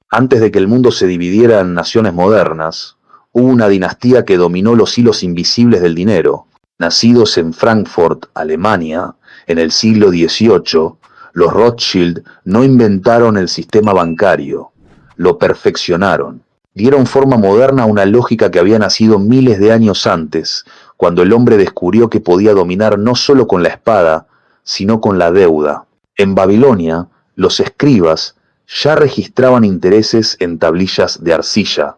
Antes de que el mundo se dividiera en naciones modernas, hubo una dinastía que dominó los hilos invisibles del dinero. Nacidos en Frankfurt, Alemania, en el siglo XVIII, los Rothschild no inventaron el sistema bancario, lo perfeccionaron. Dieron forma moderna a una lógica que había nacido miles de años antes, cuando el hombre descubrió que podía dominar no solo con la espada, sino con la deuda. En Babilonia, los escribas ya registraban intereses en tablillas de arcilla.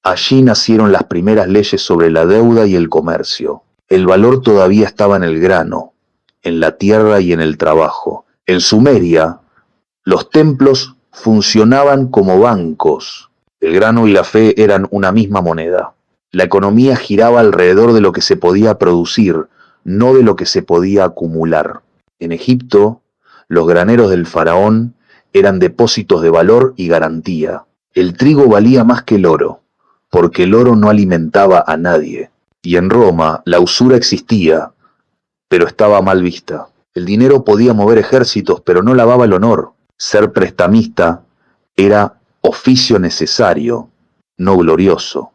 Allí nacieron las primeras leyes sobre la deuda y el comercio. El valor todavía estaba en el grano, en la tierra y en el trabajo. En Sumeria, los templos funcionaban como bancos. El grano y la fe eran una misma moneda. La economía giraba alrededor de lo que se podía producir, no de lo que se podía acumular. En Egipto, los graneros del faraón eran depósitos de valor y garantía. El trigo valía más que el oro, porque el oro no alimentaba a nadie. Y en Roma la usura existía, pero estaba mal vista. El dinero podía mover ejércitos, pero no lavaba el honor. Ser prestamista era oficio necesario, no glorioso.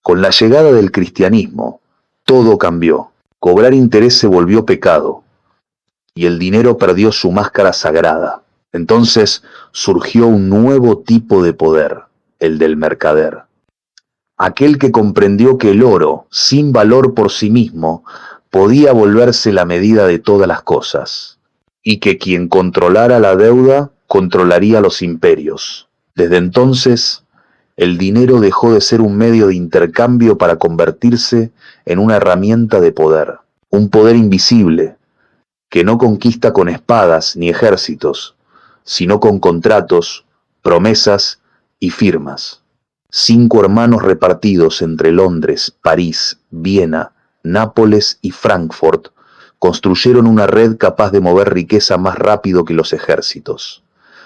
Con la llegada del cristianismo, todo cambió. Cobrar interés se volvió pecado, y el dinero perdió su máscara sagrada. Entonces surgió un nuevo tipo de poder, el del mercader. Aquel que comprendió que el oro, sin valor por sí mismo, podía volverse la medida de todas las cosas, y que quien controlara la deuda controlaría los imperios. Desde entonces, el dinero dejó de ser un medio de intercambio para convertirse en una herramienta de poder, un poder invisible, que no conquista con espadas ni ejércitos, sino con contratos, promesas y firmas. 5 hermanos repartidos entre Londres, París, Viena, Nápoles y Frankfurt construyeron una red capaz de mover riqueza más rápido que los ejércitos,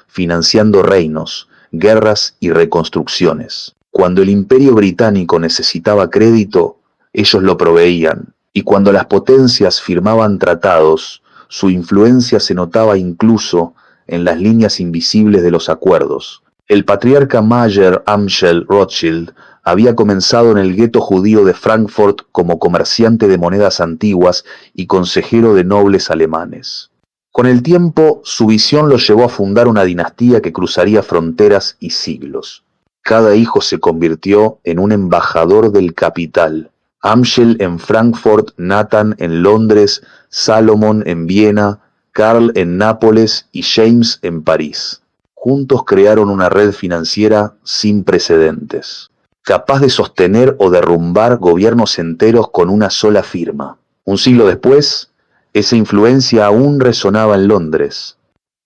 financiando reinos, guerras y reconstrucciones. Cuando el Imperio Británico necesitaba crédito, ellos lo proveían, y cuando las potencias firmaban tratados, su influencia se notaba incluso en las líneas invisibles de los acuerdos. El patriarca Mayer Amschel Rothschild había comenzado en el gueto judío de Frankfurt como comerciante de monedas antiguas y consejero de nobles alemanes. Con el tiempo, su visión lo llevó a fundar una dinastía que cruzaría fronteras y siglos. Cada hijo se convirtió en un embajador del capital. Amschel en Frankfurt, Nathan en Londres, Salomon en Viena, Karl en Nápoles y James en París. Juntos crearon una red financiera sin precedentes, capaz de sostener o derrumbar gobiernos enteros con una sola firma. Un siglo después, esa influencia aún resonaba en Londres.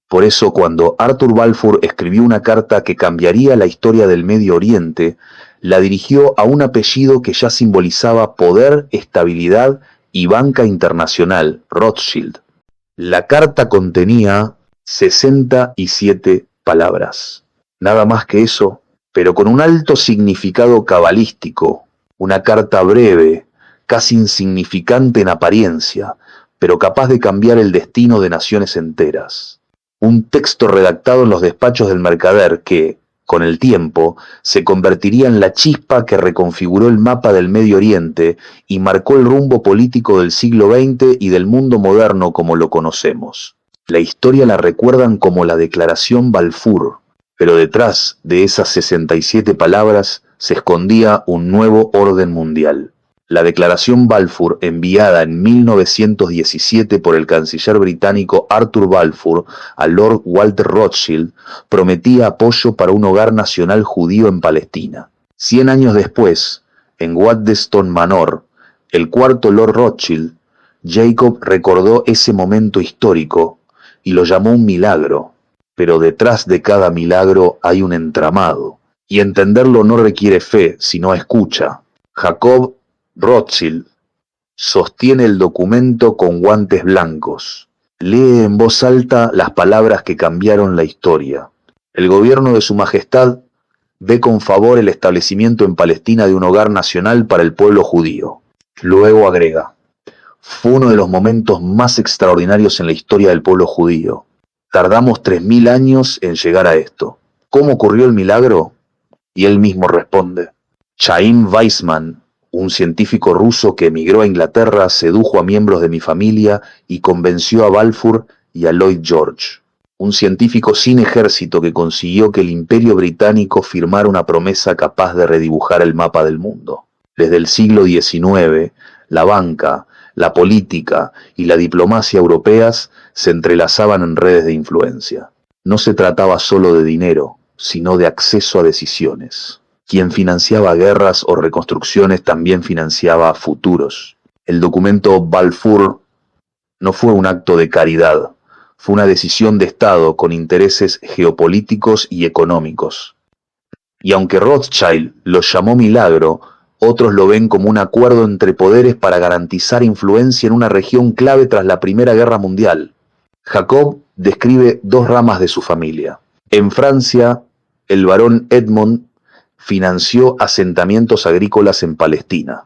Por eso, cuando Arthur Balfour escribió una carta que cambiaría la historia del Medio Oriente, la dirigió a un apellido que ya simbolizaba poder, estabilidad y banca internacional, Rothschild. La carta contenía 67 palabras. Nada más que eso, pero con un alto significado cabalístico. Una carta breve, casi insignificante en apariencia, pero capaz de cambiar el destino de naciones enteras. Un texto redactado en los despachos del mercader que, con el tiempo, se convertiría en la chispa que reconfiguró el mapa del Medio Oriente y marcó el rumbo político del siglo XX y del mundo moderno como lo conocemos. La historia la recuerdan como la Declaración Balfour, pero detrás de esas 67 palabras se escondía un nuevo orden mundial. La Declaración Balfour, enviada en 1917 por el canciller británico Arthur Balfour a Lord Walter Rothschild, prometía apoyo para un hogar nacional judío en Palestina. 100 años después, en Waddesdon Manor, el cuarto Lord Rothschild, Jacob recordó ese momento histórico y lo llamó un milagro, pero detrás de cada milagro hay un entramado, y entenderlo no requiere fe, sino escucha. Jacob Rothschild sostiene el documento con guantes blancos. Lee en voz alta las palabras que cambiaron la historia. El gobierno de Su Majestad ve con favor el establecimiento en Palestina de un hogar nacional para el pueblo judío. Luego agrega: fue uno de los momentos más extraordinarios en la historia del pueblo judío. Tardamos 3000 años en llegar a esto. ¿Cómo ocurrió el milagro? Y él mismo responde. Chaim Weizmann, un científico ruso que emigró a Inglaterra, sedujo a miembros de mi familia y convenció a Balfour y a Lloyd George, un científico sin ejército que consiguió que el Imperio Británico firmara una promesa capaz de redibujar el mapa del mundo. Desde el siglo XIX, la banca, la política y la diplomacia europeas se entrelazaban en redes de influencia. No se trataba solo de dinero, sino de acceso a decisiones. Quien financiaba guerras o reconstrucciones también financiaba futuros. El documento Balfour no fue un acto de caridad, fue una decisión de Estado con intereses geopolíticos y económicos. Y aunque Rothschild lo llamó milagro, otros lo ven como un acuerdo entre poderes para garantizar influencia en una región clave tras la Primera Guerra Mundial. Jacob describe dos ramas de su familia. En Francia, el barón Edmond financió asentamientos agrícolas en Palestina.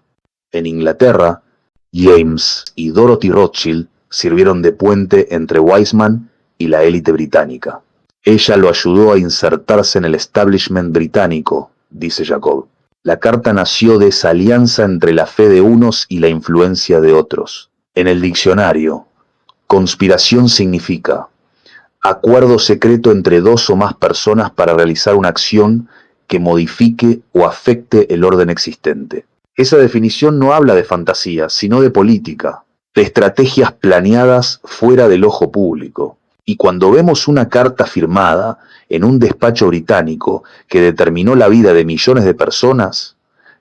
En Inglaterra, James y Dorothy Rothschild sirvieron de puente entre Weizmann y la élite británica. Ella lo ayudó a insertarse en el establishment británico, dice Jacob. La carta nació de esa alianza entre la fe de unos y la influencia de otros. En el diccionario, conspiración significa acuerdo secreto entre dos o más personas para realizar una acción que modifique o afecte el orden existente. Esa definición no habla de fantasía, sino de política, de estrategias planeadas fuera del ojo público. Y cuando vemos una carta firmada en un despacho británico que determinó la vida de millones de personas,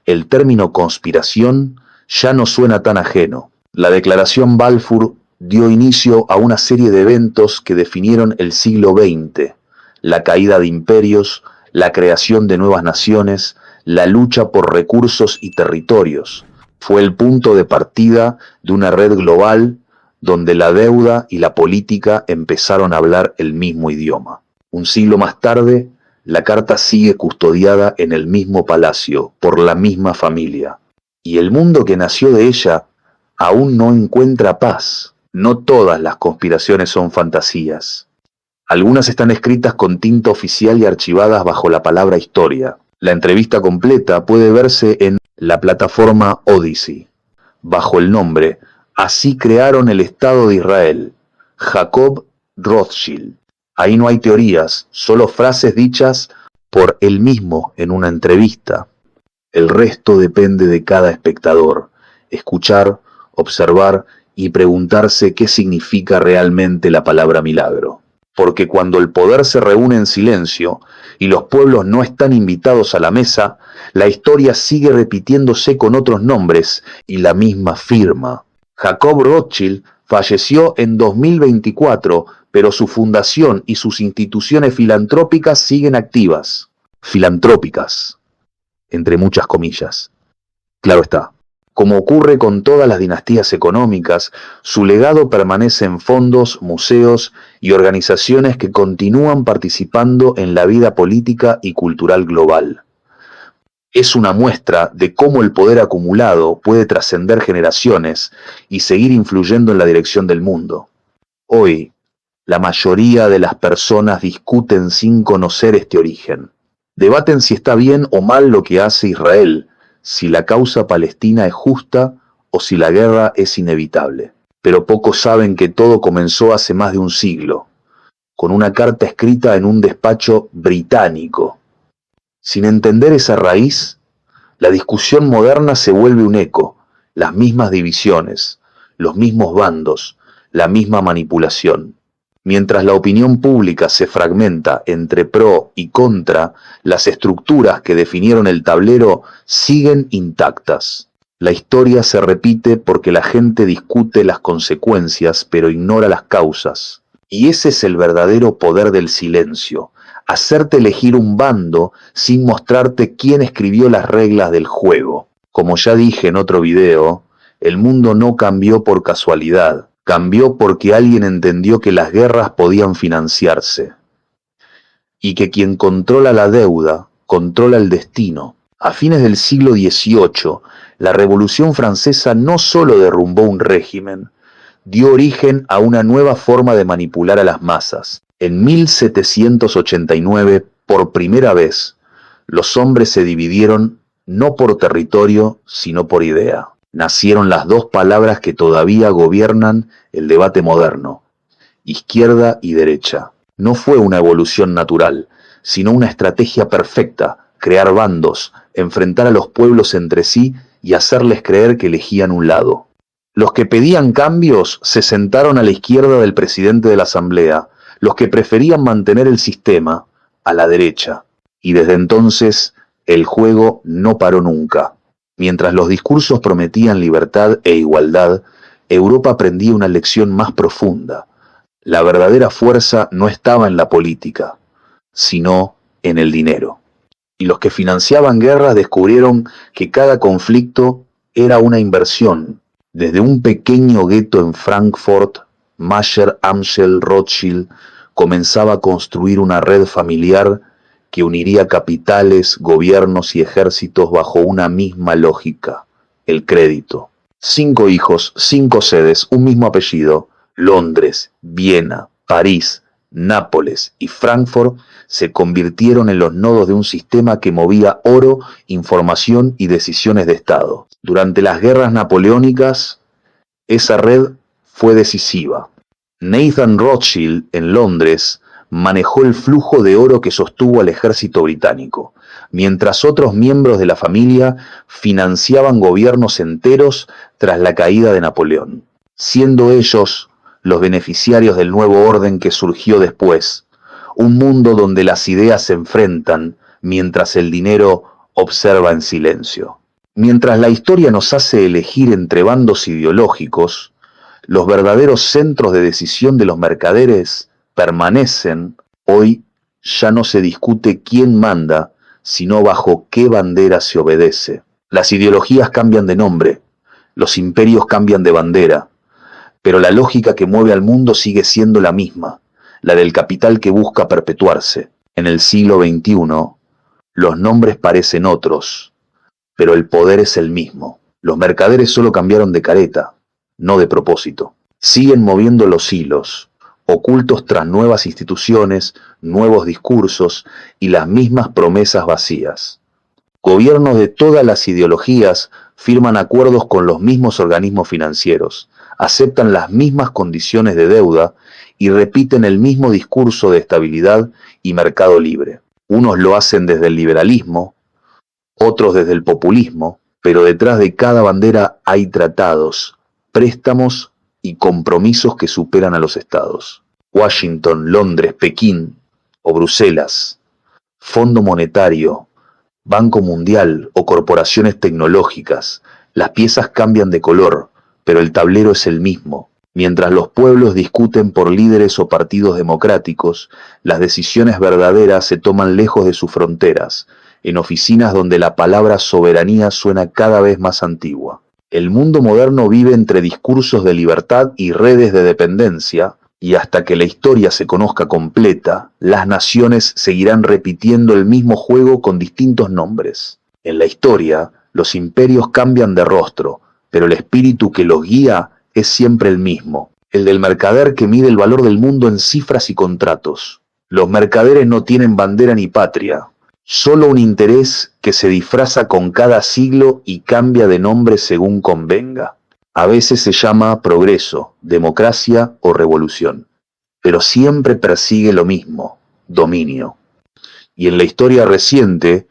el término conspiración ya no suena tan ajeno. La declaración Balfour dio inicio a una serie de eventos que definieron el siglo XX, la caída de imperios, la creación de nuevas naciones, la lucha por recursos y territorios. Fue el punto de partida de una red global donde la deuda y la política empezaron a hablar el mismo idioma. Un siglo más tarde, la carta sigue custodiada en el mismo palacio, por la misma familia. Y el mundo que nació de ella aún no encuentra paz. No todas las conspiraciones son fantasías. Algunas están escritas con tinta oficial y archivadas bajo la palabra historia. La entrevista completa puede verse en la plataforma Odyssey, bajo el nombre Así crearon el Estado de Israel, Jacob Rothschild. Ahí no hay teorías, solo frases dichas por él mismo en una entrevista. El resto depende de cada espectador. Escuchar, observar y preguntarse qué significa realmente la palabra milagro. Porque cuando el poder se reúne en silencio y los pueblos no están invitados a la mesa, la historia sigue repitiéndose con otros nombres y la misma firma. Jacob Rothschild falleció en 2024, pero su fundación y sus instituciones filantrópicas siguen activas. Filantrópicas, entre muchas comillas. Claro está. Como ocurre con todas las dinastías económicas, su legado permanece en fondos, museos y organizaciones que continúan participando en la vida política y cultural global. Es una muestra de cómo el poder acumulado puede trascender generaciones y seguir influyendo en la dirección del mundo. Hoy, la mayoría de las personas discuten sin conocer este origen. Debaten si está bien o mal lo que hace Israel, si la causa palestina es justa o si la guerra es inevitable. Pero pocos saben que todo comenzó hace más de un siglo, con una carta escrita en un despacho británico. Sin entender esa raíz, la discusión moderna se vuelve un eco, las mismas divisiones, los mismos bandos, la misma manipulación. Mientras la opinión pública se fragmenta entre pro y contra, las estructuras que definieron el tablero siguen intactas. La historia se repite porque la gente discute las consecuencias pero ignora las causas. Y ese es el verdadero poder del silencio, hacerte elegir un bando sin mostrarte quién escribió las reglas del juego. Como ya dije en otro video, el mundo no cambió por casualidad. Cambió porque alguien entendió que las guerras podían financiarse y que quien controla la deuda controla el destino. A fines del siglo XVIII, la Revolución Francesa no solo derrumbó un régimen, dio origen a una nueva forma de manipular a las masas. En 1789, Por primera vez, los hombres se dividieron no por territorio, sino por idea. Nacieron las dos palabras que todavía gobiernan el debate moderno: izquierda y derecha. No fue una evolución natural, sino una estrategia perfecta: crear bandos, enfrentar a los pueblos entre sí y hacerles creer que elegían un lado. Los que pedían cambios se sentaron a la izquierda del presidente de la Asamblea, los que preferían mantener el sistema a la derecha. Y desde entonces el juego no paró nunca. Mientras los discursos prometían libertad e igualdad, Europa aprendía una lección más profunda. La verdadera fuerza no estaba en la política, sino en el dinero. Y los que financiaban guerras descubrieron que cada conflicto era una inversión. Desde un pequeño gueto en Frankfurt, Mayer Amschel Rothschild comenzaba a construir una red familiar que uniría capitales, gobiernos y ejércitos bajo una misma lógica: el crédito. 5 hijos, 5 sedes, un mismo apellido: Londres, Viena, París, Nápoles y Frankfurt se convirtieron en los nodos de un sistema que movía oro, información y decisiones de Estado. Durante las guerras napoleónicas, esa red fue decisiva. Nathan Rothschild, en Londres, manejó el flujo de oro que sostuvo al ejército británico, mientras otros miembros de la familia financiaban gobiernos enteros tras la caída de Napoleón, siendo ellos los beneficiarios del nuevo orden que surgió después, un mundo donde las ideas se enfrentan mientras el dinero observa en silencio. Mientras la historia nos hace elegir entre bandos ideológicos, los verdaderos centros de decisión de los mercaderes permanecen. Hoy ya no se discute quién manda, sino bajo qué bandera se obedece. Las ideologías cambian de nombre, los imperios cambian de bandera, pero la lógica que mueve al mundo sigue siendo la misma, la del capital que busca perpetuarse. En el siglo XXI, los nombres parecen otros, pero el poder es el mismo. Los mercaderes solo cambiaron de careta, no de propósito. Siguen moviendo los hilos, ocultos tras nuevas instituciones, nuevos discursos y las mismas promesas vacías. Gobiernos de todas las ideologías firman acuerdos con los mismos organismos financieros, aceptan las mismas condiciones de deuda y repiten el mismo discurso de estabilidad y mercado libre. Unos lo hacen desde el liberalismo, otros desde el populismo, pero detrás de cada bandera hay tratados, préstamos y compromisos que superan a los estados. Washington, Londres, Pekín o Bruselas, Fondo Monetario, Banco Mundial o corporaciones tecnológicas, las piezas cambian de color, pero el tablero es el mismo. Mientras los pueblos discuten por líderes o partidos democráticos, las decisiones verdaderas se toman lejos de sus fronteras, en oficinas donde la palabra soberanía suena cada vez más antigua. El mundo moderno vive entre discursos de libertad y redes de dependencia, y hasta que la historia se conozca completa, las naciones seguirán repitiendo el mismo juego con distintos nombres. En la historia, los imperios cambian de rostro, pero el espíritu que los guía es siempre el mismo, el del mercader que mide el valor del mundo en cifras y contratos. Los mercaderes no tienen bandera ni patria, solo un interés que se disfraza con cada siglo y cambia de nombre según convenga. A veces se llama progreso, democracia o revolución, pero siempre persigue lo mismo: dominio. Y en la historia reciente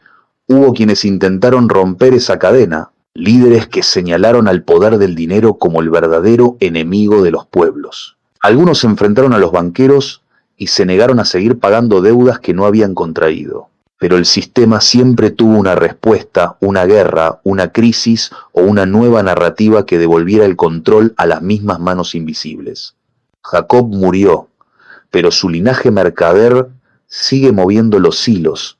hubo quienes intentaron romper esa cadena, líderes que señalaron al poder del dinero como el verdadero enemigo de los pueblos. Algunos se enfrentaron a los banqueros y se negaron a seguir pagando deudas que no habían contraído. Pero el sistema siempre tuvo una respuesta, una guerra, una crisis o una nueva narrativa que devolviera el control a las mismas manos invisibles. Jacob murió, pero su linaje mercader sigue moviendo los hilos,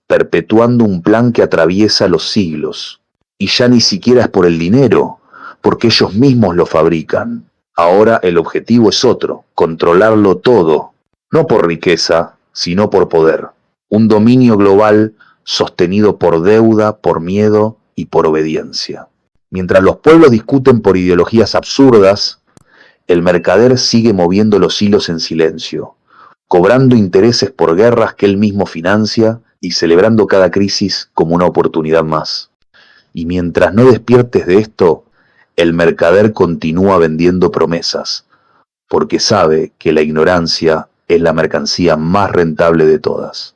perpetuando un plan que atraviesa los siglos. Y ya ni siquiera es por el dinero, porque ellos mismos lo fabrican. Ahora el objetivo es otro: controlarlo todo, no por riqueza, sino por poder. Un dominio global sostenido por deuda, por miedo y por obediencia. Mientras los pueblos discuten por ideologías absurdas, el mercader sigue moviendo los hilos en silencio, cobrando intereses por guerras que él mismo financia y celebrando cada crisis como una oportunidad más. Y mientras no despiertes de esto, el mercader continúa vendiendo promesas, porque sabe que la ignorancia es la mercancía más rentable de todas.